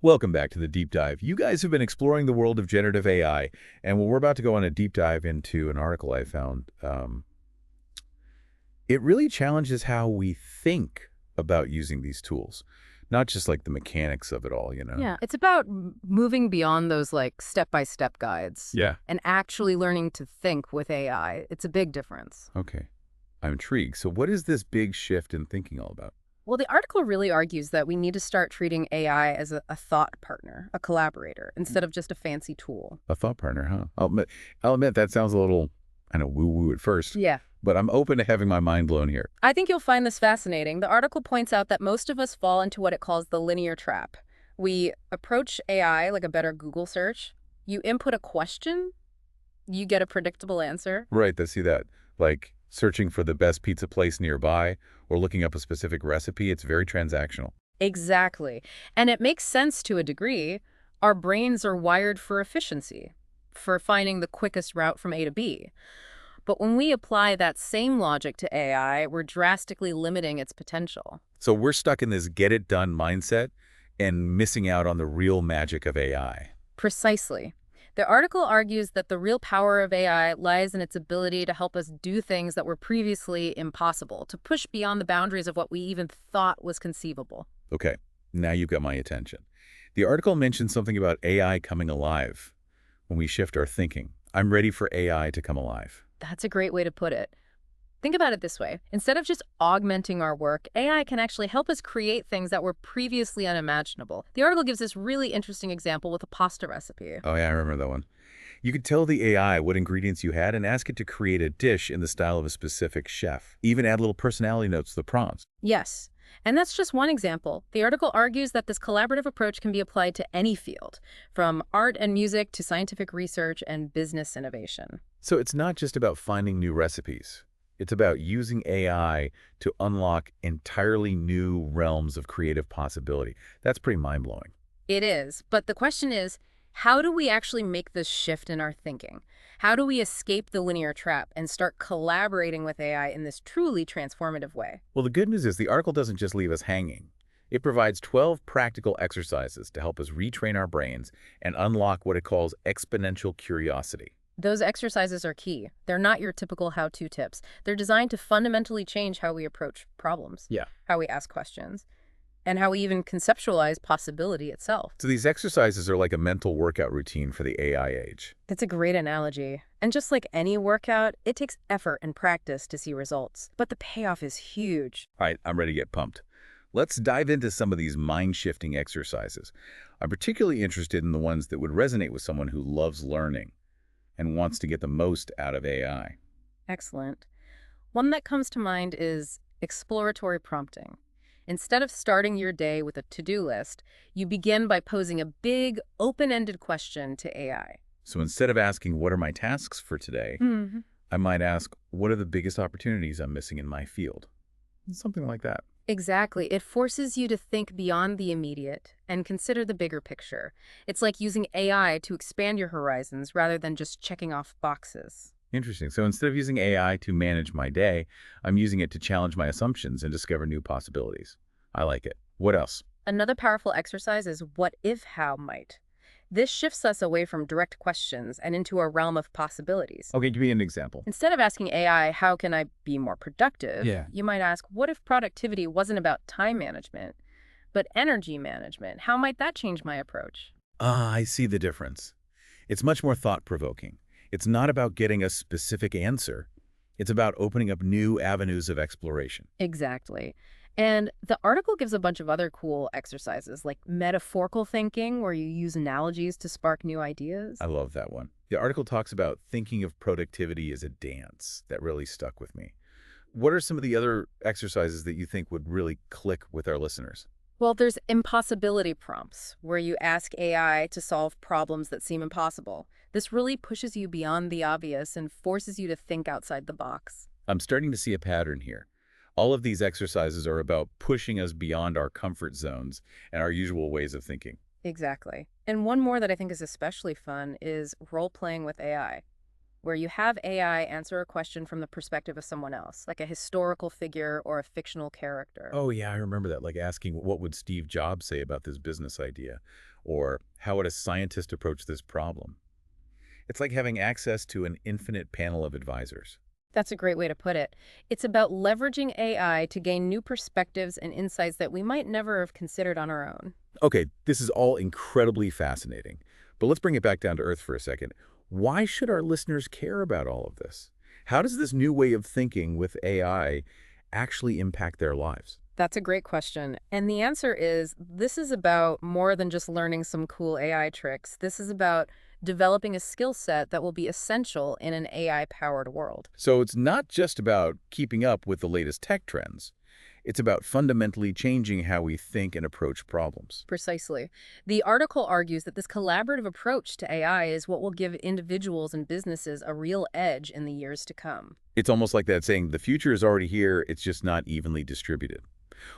Welcome back to the deep dive. You guys have been exploring the world of generative AI, and we're about to go on a deep dive into an article I found. It really challenges how we think about using these tools, not just like the mechanics of it all, you know? Yeah, it's about moving beyond those like step-by-step guides Yeah. and actually learning to think with AI. It's a big difference. Okay. I'm intrigued. So what is this big shift in thinking all about? Well, the article really argues that we need to start treating AI as a thought partner, a collaborator, instead of just a fancy tool. A thought partner, huh? I'll admit that sounds a little, I know, woo-woo at first, Yeah. but I'm open to having my mind blown here. I think you'll find this fascinating. The article points out that most of us fall into what it calls the linear trap. We approach AI like a better Google search. You input a question, you get a predictable answer. Right, I see that. Like searching for the best pizza place nearby or looking up a specific recipe, it's very transactional. Exactly. And it makes sense to a degree. Our brains are wired for efficiency, for finding the quickest route from A to B. But when we apply that same logic to AI, we're drastically limiting its potential. So we're stuck in this get-it-done mindset and missing out on the real magic of AI. Precisely. The article argues that the real power of AI lies in its ability to help us do things that were previously impossible, to push beyond the boundaries of what we even thought was conceivable. Okay, now you've got my attention. The article mentions something about AI coming alive when we shift our thinking. I'm ready for AI to come alive. That's a great way to put it. Think about it this way. Instead of just augmenting our work, AI can actually help us create things that were previously unimaginable. The article gives this really interesting example with a pasta recipe. Oh yeah, I remember that one. You could tell the AI what ingredients you had and ask it to create a dish in the style of a specific chef. Even add little personality notes to the prompts. Yes, and that's just one example. The article argues that this collaborative approach can be applied to any field, from art and music to scientific research and business innovation. So it's not just about finding new recipes. It's about using AI to unlock entirely new realms of creative possibility. That's pretty mind-blowing. It is, but the question is, how do we actually make this shift in our thinking? How do we escape the linear trap and start collaborating with AI in this truly transformative way? Well, the good news is the article doesn't just leave us hanging. It provides 12 practical exercises to help us retrain our brains and unlock what it calls exponential curiosity. Those exercises are key. They're not your typical how-to tips. They're designed to fundamentally change how we approach problems, Yeah. how we ask questions, and how we even conceptualize possibility itself. So these exercises are like a mental workout routine for the AI age. That's a great analogy. And just like any workout, it takes effort and practice to see results. But the payoff is huge. All right, I'm ready to get pumped. Let's dive into some of these mind-shifting exercises. I'm particularly interested in the ones that would resonate with someone who loves learning and wants to get the most out of AI. Excellent. One that comes to mind is exploratory prompting. Instead of starting your day with a to-do list, you begin by posing a big, open-ended question to AI. So instead of asking, what are my tasks for today, I might ask, what are the biggest opportunities I'm missing in my field? Something like that. Exactly. It forces you to think beyond the immediate and consider the bigger picture. It's like using AI to expand your horizons rather than just checking off boxes. Interesting. So instead of using AI to manage my day, I'm using it to challenge my assumptions and discover new possibilities. I like it. What else? Another powerful exercise is what if, how, might. This shifts us away from direct questions and into a realm of possibilities. Okay, give me an example. Instead of asking AI, how can I be more productive? Yeah. You might ask, what if productivity wasn't about time management, but energy management? How might that change my approach? Ah, I see the difference. It's much more thought-provoking. It's not about getting a specific answer. It's about opening up new avenues of exploration. Exactly. And the article gives a bunch of other cool exercises, like metaphorical thinking, where you use analogies to spark new ideas. I love that one. The article talks about thinking of productivity as a dance. That really stuck with me. What are some of the other exercises that you think would really click with our listeners? Well, there's impossibility prompts, where you ask AI to solve problems that seem impossible. This really pushes you beyond the obvious and forces you to think outside the box. I'm starting to see a pattern here. All of these exercises are about pushing us beyond our comfort zones and our usual ways of thinking. Exactly. And one more that I think is especially fun is role-playing with AI. where you have AI answer a question from the perspective of someone else, like a historical figure or a fictional character. Oh, yeah, I remember that, like asking what would Steve Jobs say about this business idea? Or how would a scientist approach this problem? It's like having access to an infinite panel of advisors. That's a great way to put it. It's about leveraging AI to gain new perspectives and insights that we might never have considered on our own. Okay, this is all incredibly fascinating, but let's bring it back down to earth for a second. Why should our listeners care about all of this? How does this new way of thinking with AI actually impact their lives? That's a great question. And the answer is this is about more than just learning some cool AI tricks. This is about developing a skill set that will be essential in an AI-powered world. So it's not just about keeping up with the latest tech trends. It's about fundamentally changing how we think and approach problems. Precisely. The article argues that this collaborative approach to AI is what will give individuals and businesses a real edge in the years to come. It's almost like that saying, the future is already here, it's just not evenly distributed.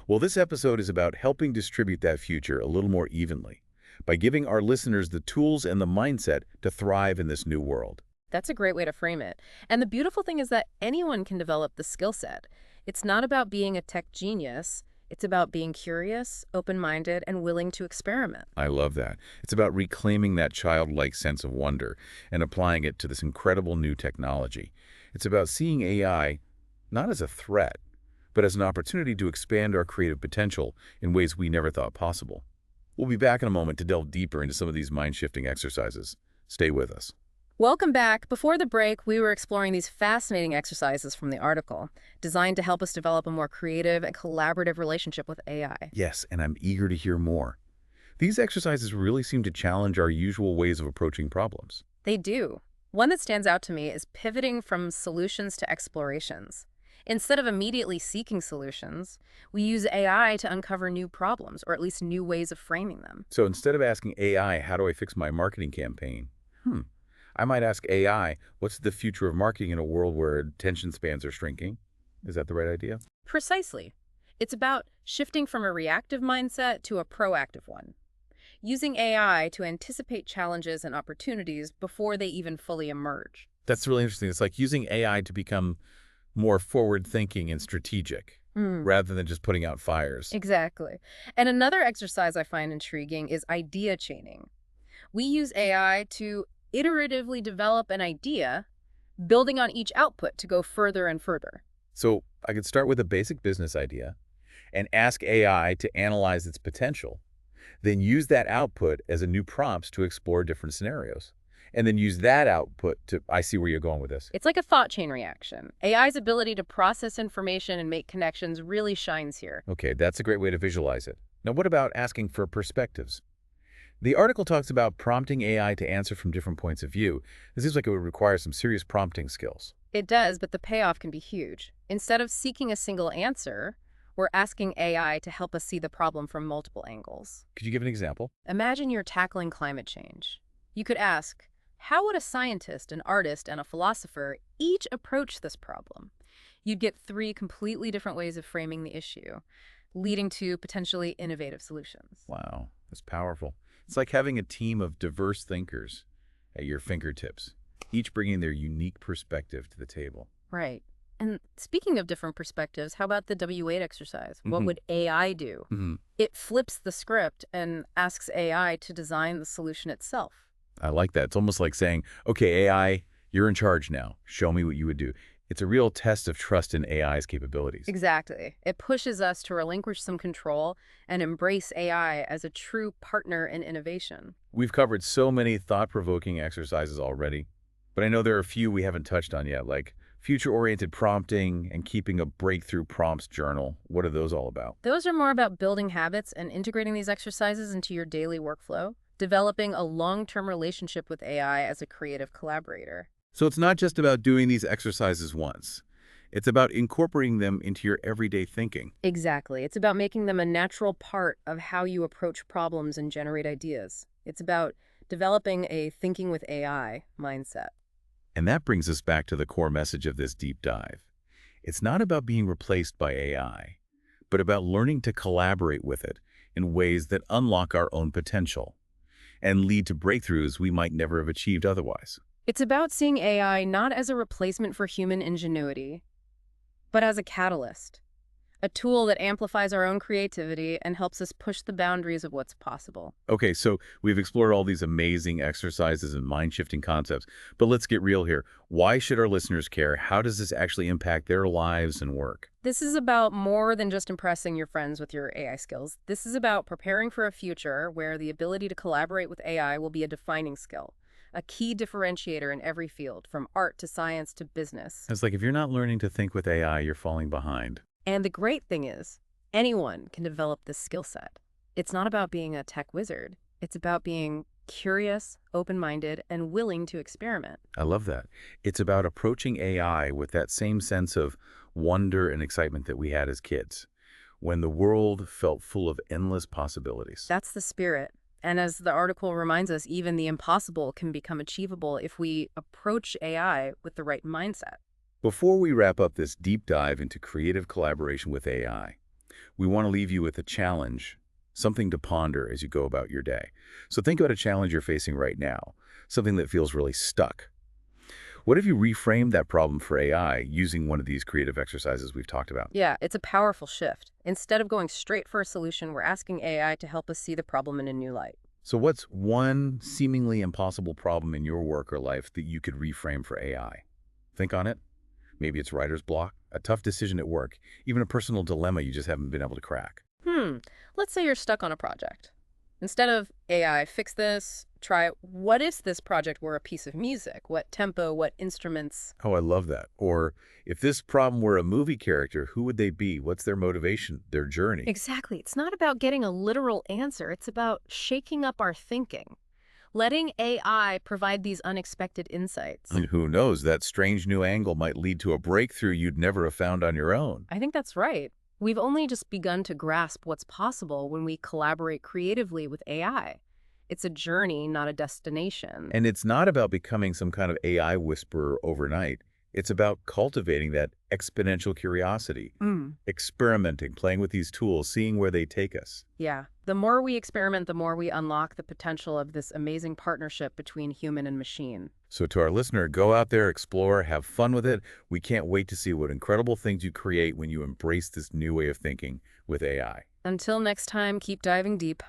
Well, this episode is about helping distribute that future a little more evenly by giving our listeners the tools and the mindset to thrive in this new world. That's a great way to frame it. And the beautiful thing is that anyone can develop the skill set. It's not about being a tech genius. It's about being curious, open-minded, and willing to experiment. I love that. It's about reclaiming that childlike sense of wonder and applying it to this incredible new technology. It's about seeing AI not as a threat, but as an opportunity to expand our creative potential in ways we never thought possible. We'll be back in a moment to delve deeper into some of these mind-shifting exercises. Stay with us. Welcome back. Before the break, we were exploring these fascinating exercises from the article, designed to help us develop a more creative and collaborative relationship with AI. Yes, and I'm eager to hear more. These exercises really seem to challenge our usual ways of approaching problems. They do. One that stands out to me is pivoting from solutions to explorations. Instead of immediately seeking solutions, we use AI to uncover new problems, or at least new ways of framing them. So instead of asking AI, how do I fix my marketing campaign? I might ask AI, what's the future of marketing in a world where attention spans are shrinking? Is that the right idea? Precisely. It's about shifting from a reactive mindset to a proactive one, using AI to anticipate challenges and opportunities before they even fully emerge. That's really interesting. It's like using AI to become more forward-thinking and strategic, rather than just putting out fires. Exactly. And another exercise I find intriguing is idea chaining. We use AI to iteratively develop an idea, building on each output to go further and further. So I could start with a basic business idea and ask AI to analyze its potential, then use that output as a new prompts to explore different scenarios, and then use that output to, I see where you're going with this. It's like a thought chain reaction. AI's ability to process information and make connections really shines here. Okay, that's a great way to visualize it. Now, what about asking for perspectives? The article talks about prompting AI to answer from different points of view. It seems like it would require some serious prompting skills. It does, but the payoff can be huge. Instead of seeking a single answer, we're asking AI to help us see the problem from multiple angles. Could you give an example? Imagine you're tackling climate change. You could ask, how would a scientist, an artist, and a philosopher each approach this problem? You'd get 3 completely different ways of framing the issue, leading to potentially innovative solutions. Wow, that's powerful. It's like having a team of diverse thinkers at your fingertips, each bringing their unique perspective to the table. Right. And speaking of different perspectives, how about the W8 exercise? What would AI do? It flips the script and asks AI to design the solution itself. I like that. It's almost like saying, okay, AI, you're in charge now. Show me what you would do. It's a real test of trust in AI's capabilities. Exactly. It pushes us to relinquish some control and embrace AI as a true partner in innovation. We've covered so many thought-provoking exercises already, but I know there are a few we haven't touched on yet, like future-oriented prompting and keeping a breakthrough prompts journal. What are those all about? Those are more about building habits and integrating these exercises into your daily workflow, developing a long-term relationship with AI as a creative collaborator. So it's not just about doing these exercises once. It's about incorporating them into your everyday thinking. Exactly. It's about making them a natural part of how you approach problems and generate ideas. It's about developing a thinking with AI mindset. And that brings us back to the core message of this deep dive. It's not about being replaced by AI, but about learning to collaborate with it in ways that unlock our own potential and lead to breakthroughs we might never have achieved otherwise. It's about seeing AI not as a replacement for human ingenuity, but as a catalyst, a tool that amplifies our own creativity and helps us push the boundaries of what's possible. Okay, so we've explored all these amazing exercises and mind-shifting concepts, but let's get real here. Why should our listeners care? How does this actually impact their lives and work? This is about more than just impressing your friends with your AI skills. This is about preparing for a future where the ability to collaborate with AI will be a defining skill, a key differentiator in every field, from art to science to business. It's like if you're not learning to think with AI, you're falling behind. And the great thing is, anyone can develop this skill set. It's not about being a tech wizard. It's about being curious, open-minded, and willing to experiment. I love that. It's about approaching AI with that same sense of wonder and excitement that we had as kids, when the world felt full of endless possibilities. That's the spirit. And as the article reminds us, even the impossible can become achievable if we approach AI with the right mindset. Before we wrap up this deep dive into creative collaboration with AI, we want to leave you with a challenge, something to ponder as you go about your day. So think about a challenge you're facing right now, something that feels really stuck. What if you reframe that problem for AI using one of these creative exercises we've talked about? Yeah, it's a powerful shift. Instead of going straight for a solution, we're asking AI to help us see the problem in a new light. So what's one seemingly impossible problem in your work or life that you could reframe for AI? Think on it. Maybe it's writer's block, a tough decision at work, even a personal dilemma you just haven't been able to crack. Let's say you're stuck on a project. Instead of AI, fix this, try, what if this project were a piece of music? What tempo, what instruments? Oh, I love that. Or if this problem were a movie character, who would they be? What's their motivation, their journey? Exactly. It's not about getting a literal answer. It's about shaking up our thinking, letting AI provide these unexpected insights. And who knows, that strange new angle might lead to a breakthrough you'd never have found on your own. I think that's right. We've only just begun to grasp what's possible when we collaborate creatively with AI. It's a journey, not a destination. And it's not about becoming some kind of AI whisperer overnight. It's about cultivating that exponential curiosity, experimenting, playing with these tools, seeing where they take us. Yeah. The more we experiment, the more we unlock the potential of this amazing partnership between human and machine. So to our listener, go out there, explore, have fun with it. We can't wait to see what incredible things you create when you embrace this new way of thinking with AI. Until next time, keep diving deep.